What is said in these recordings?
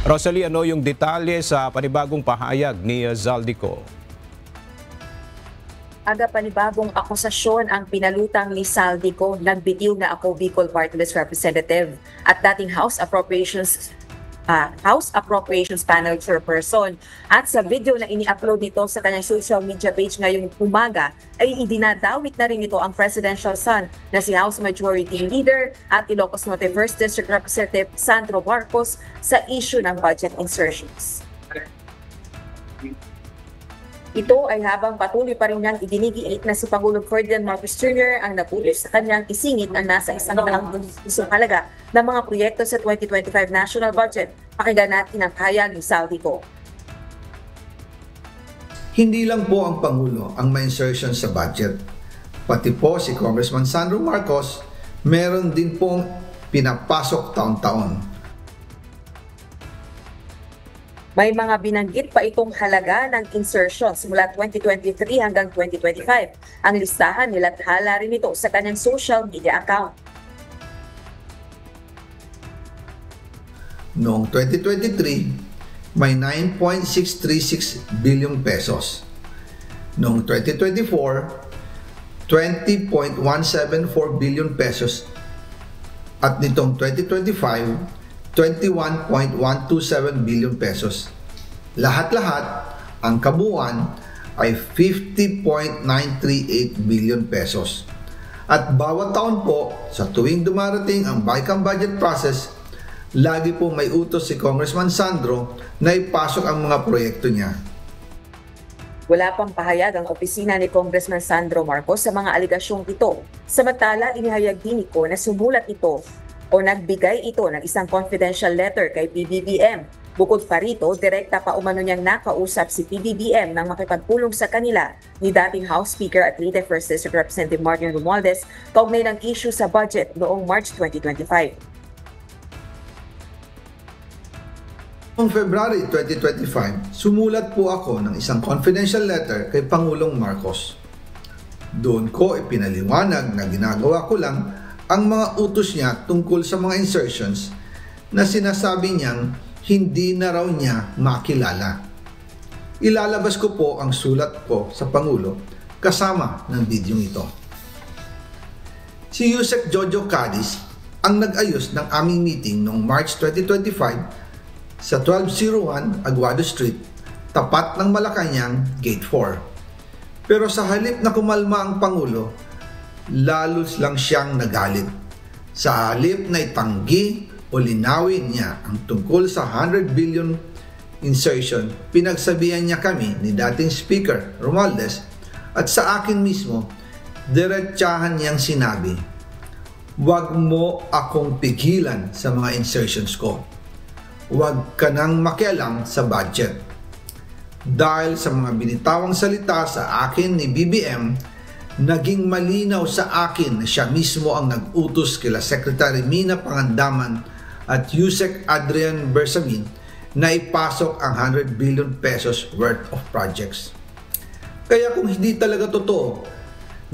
Rosalie, ano yung detalye sa panibagong pahayag ni Zaldico? Aga panibagong akusasyon ang pinalutang ni Zaldico, nagbitiw na ako Bicol Party List Representative at dating House Appropriations Panel Chairperson. At sa video na ini-upload nito sa kanyang social media page ngayong umaga ay idinadawit na rin ito ang presidential son na si House Majority Leader at Ilocos Norte 1st District Representative Sandro Marcos sa issue ng budget insertions. Ito ay habang patuloy pa rin niyang idinigiit na si Pangulong Ferdinand Marcos Jr. ang napulis sa kanyang isingit ang nasa isang halaga ng mga proyekto sa 2025 national budget. Pakinggan natin ang pahayag ni Zaldico. Hindi lang po ang Pangulo ang may insertion sa budget. Pati po si Congressman Sandro Marcos, meron din pong pinapasok taon-taon. May mga binanggit pa itong halaga ng insertions mula 2023 hanggang 2025. Ang listahan nilathala rin ito sa kanyang social media account. Noong 2023, may 9.636 billion pesos. Noong 2024, 20.174 billion pesos. At nitong 2025, 21.127 billion pesos. Lahat-lahat, ang kabuuan ay 50.938 billion pesos. At bawat taon po, sa tuwing dumarating ang BICAM budget process, lagi po may utos si Congressman Sandro na ipasok ang mga proyekto niya. Wala pang pahayag ang opisina ni Congressman Sandro Marcos sa mga aligasyong ito. Samantala, inihayag din ko na sumulat ito o nagbigay ito ng isang confidential letter kay PBBM. Bukod pa rito, direkta pa umano niyang nakausap si PBBM nang makipagpulong sa kanila ni dating House Speaker at Leyte 1st District Representative Martin Romualdez kaugnay ng issue sa budget noong March 2025. Noong February 2025, sumulat po ako ng isang confidential letter kay Pangulong Marcos. Doon ko ipinaliwanag na ginagawa ko lang ang mga utos niya tungkol sa mga insertions na sinasabi niyang hindi na raw niya makilala. Ilalabas ko po ang sulat ko sa Pangulo kasama ng video ito. Si Yusek Jojo Cadiz ang nag-ayos ng aming meeting noong March 2025 sa 1201 Aguado Street, tapat ng Malacanang, Gate 4. Pero sa halip na kumalma ang Pangulo, lalos lang siyang nagalit. Sa halip na itanggi o linawin niya ang tungkol sa 100 billion insertion, pinagsabihan niya kami ni dating Speaker Romualdez at sa akin mismo, diretsahan niyang sinabi, "Huwag mo akong pigilan sa mga insertions ko. Huwag ka nang makialam sa budget." Dahil sa mga binitawang salita sa akin ni BBM, naging malinaw sa akin na siya mismo ang nag-utos kila Secretary Mina Pangandaman at Yusek Adrian Bersamin na ipasok ang 100 billion pesos worth of projects. Kaya kung hindi talaga totoo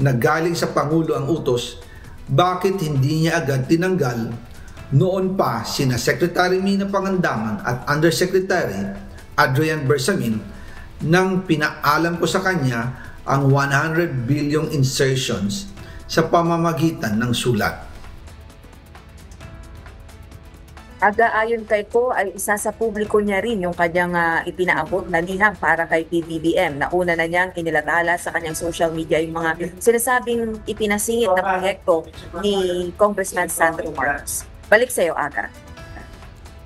na galing sa Pangulo ang utos, bakit hindi niya agad tinanggal noon pa sina Secretary Mina Pangandaman at Undersecretary Adrian Bersamin nang pinaalam ko sa kanya ang 100 billion insertions sa pamamagitan ng sulat. Aga ayon kay ko ay isa sa publiko niya rin yung kanyang ipinaabot na liham para kay PBBM. Nauna na niyang inilathala sa kanyang social media yung mga sinasabing ipinasingit na proyekto ni Congressman Sandro Marcos. Balik sa iyo, Aga.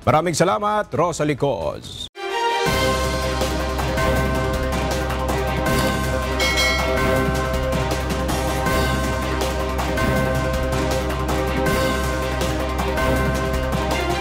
Maraming salamat, Rosalie Coz.